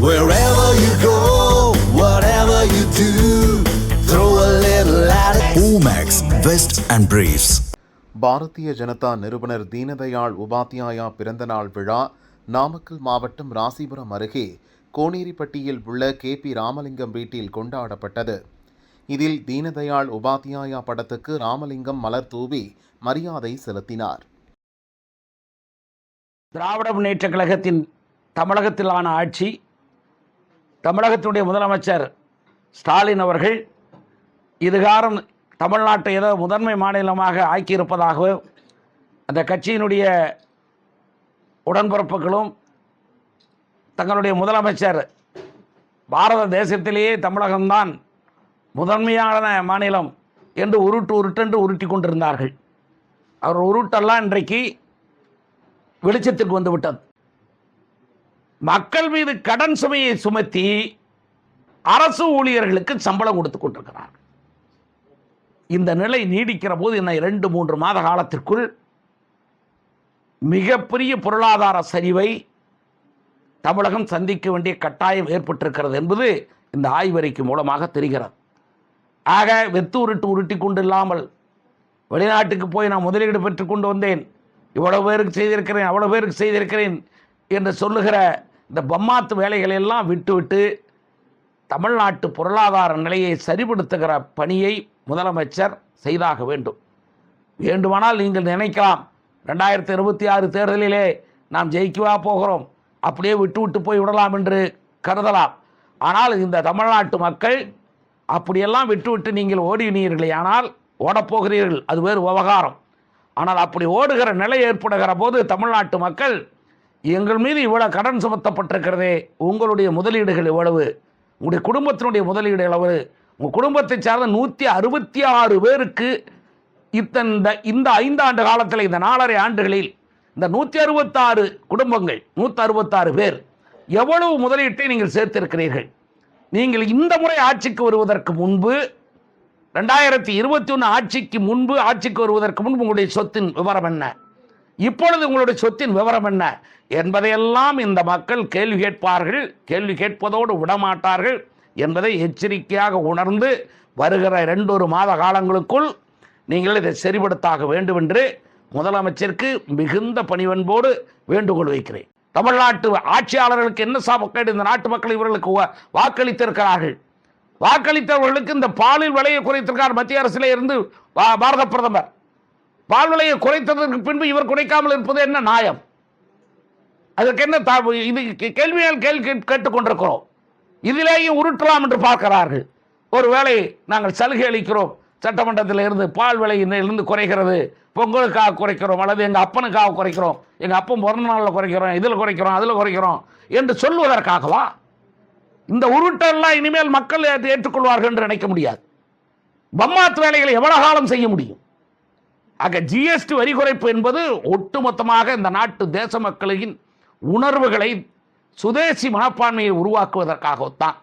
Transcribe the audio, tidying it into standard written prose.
Wherever you go, whatever you do, throw a little at it. Omax, Vest and Briefs. Bharatiya Janata நிறுவனர் தீனதயாள் உபாத்யாயா பிறந்தநாள் விழா நாமக்கல் மாவட்டம் ராசிபுரம் அருகே கோனேரிப்பட்டியில் உள்ள KP ராமலிங்கம் வீட்டில் கொண்டாடப்பட்டது. இதில் தீனதயாள் உபாத்யாயா படத்துக்கு ராமலிங்கம் மலர் தூவி மரியாதை செலுத்தினார். திராவிட முன்னேற்றக் கழகத்தின் தமிழகத்திலான ஆட்சி, தமிழகத்தினுடைய முதலமைச்சர் ஸ்டாலின் அவர்கள் இதுகாரம் தமிழ்நாட்டை ஏதோ முதன்மை மாநிலமாக ஆக்கியிருப்பதாகவும் அந்த கட்சியினுடைய உடன்பிறப்புகளும் தங்களுடைய முதலமைச்சர் பாரத தேசத்திலேயே தமிழகம்தான் முதன்மையான மாநிலம் என்று உருட்டென்று உருட்டி கொண்டிருந்தார்கள். அவர் உருட்டெல்லாம் இன்றைக்கு வெளிச்சத்திற்கு வந்துவிட்டது. மக்கள் மீது கடன் சுமையை சுமத்தி அரசு ஊழியர்களுக்கு சம்பளம் கொடுத்து கொண்டிருக்கிறார். இந்த நிலை நீடிக்கிற போது இன்னும் 2-3 மாத காலத்திற்குள் மிகப்பெரிய பொருளாதார சரிவை தமிழகம் சந்திக்க வேண்டிய கட்டாயம் ஏற்பட்டிருக்கிறது என்பது இந்த ஆய்வறிக்கை மூலமாக தெரிகிறது. ஆக வெத்து உருட்டி கொண்டு இல்லாமல் வெளிநாட்டுக்கு போய் நான் முதலீடு பெற்று கொண்டு வந்தேன், இவ்வளவு பேருக்கு செய்திருக்கிறேன், அவ்வளவு பேருக்கு செய்திருக்கிறேன் என்று சொல்லுகிற இந்த பம்மாத்து வேலைகளை எல்லாம் விட்டுவிட்டு தமிழ்நாட்டு பொருளாதார நிலையை சரிபடுத்துகிற பணியை முதலமைச்சர் செய்தாக வேண்டும். வேண்டுமானால் நீங்கள் நினைக்கலாம் 2026 தேர்தலிலே நாம் ஜெயிக்கவா போகிறோம், அப்படியே விட்டு போய் விடலாம் என்று கருதலாம். ஆனால் இந்த தமிழ்நாட்டு மக்கள் அப்படியெல்லாம் விட்டுவிட்டு நீங்கள் ஓடினீர்களே ஆனால் ஓடப்போகிறீர்கள், அது வேறு விவகாரம். ஆனால் அப்படி ஓடுகிற நிலை ஏற்படுகிற போது தமிழ்நாட்டு மக்கள் எங்கள் மீது இவ்வளவு கடன் சுமத்தப்பட்டிருக்கிறதே, உங்களுடைய முதலீடுகள் எவ்வளவு, உங்களுடைய குடும்பத்தினுடைய முதலீடு எவ்வளவு, உங்கள் குடும்பத்தை சார்ந்த 166 பேருக்கு இந்த 5 ஆண்டு காலத்தில், இந்த 4.5 ஆண்டுகளில் இந்த 166 குடும்பங்கள், 166 பேர் எவ்வளவு முதலீட்டை நீங்கள் சேர்த்திருக்கிறீர்கள்? நீங்கள் இந்த முறை ஆட்சிக்கு வருவதற்கு முன்பு 2021 ஆட்சிக்கு வருவதற்கு முன்பு உங்களுடைய சொத்தின் விவரம் என்ன, இப்பொழுது உங்களுடைய சொத்தின் விவரம் என்ன என்பதையெல்லாம் இந்த மக்கள் கேள்வி கேட்பார்கள். கேள்வி கேட்பதோடு விடமாட்டார்கள் என்பதை எச்சரிக்கையாக உணர்ந்து வருகிற 2-1 மாத காலங்களுக்குள் நீங்கள் இதை சரிபடுத்தாக வேண்டும் என்று முதலமைச்சருக்கு மிகுந்த பணிவன்போடு வேண்டுகோள் வைக்கிறேன். தமிழ்நாட்டு ஆட்சியாளர்களுக்கு என்ன சாபக்கேடு, இந்த நாட்டு மக்கள் இவர்களுக்கு வாக்களித்திருக்கிறார்கள். வாக்களித்தவர்களுக்கு இந்த பாலில் விலையை குறைத்திருக்கார் மத்திய அரசிலே இருந்து பாரத பிரதமர். பால் விலையை குறைத்ததற்கு பின்பு இவர் குறைக்காமல் இருப்பது என்ன நியாயம்? அதற்கு என்ன இது கேள்வியால் கேள்வி கேட்டுக்கொண்டிருக்கிறோம். இதிலேயும் உருட்டலாம் என்று பார்க்கிறார்கள். ஒருவேளை நாங்கள் சலுகை அளிக்கிறோம், சட்டமன்றத்தில் இருந்து பால் விலையிலிருந்து குறைகிறது, பொங்கலுக்காக குறைக்கிறோம், அல்லது எங்கள் அப்பனுக்காக குறைக்கிறோம், எங்கள் அப்பன் பிறந்த நாளில் குறைக்கிறோம், இதில் குறைக்கிறோம், அதில் குறைக்கிறோம் என்று சொல்லுவதற்காகவா? இந்த உருட்டெல்லாம் இனிமேல் மக்கள் ஏற்றுக்கொள்வார்கள் என்று நினைக்க முடியாது. பம்மாத்து வேலைகளை எவ்வளவு காலம் செய்ய முடியும்? ஆக GST வரி குறைப்பு என்பது ஒட்டுமொத்தமாக இந்த நாட்டு தேச மக்களின் உணர்வுகளை, சுதேசி மனப்பான்மையை உருவாக்குவதற்காகத்தான்.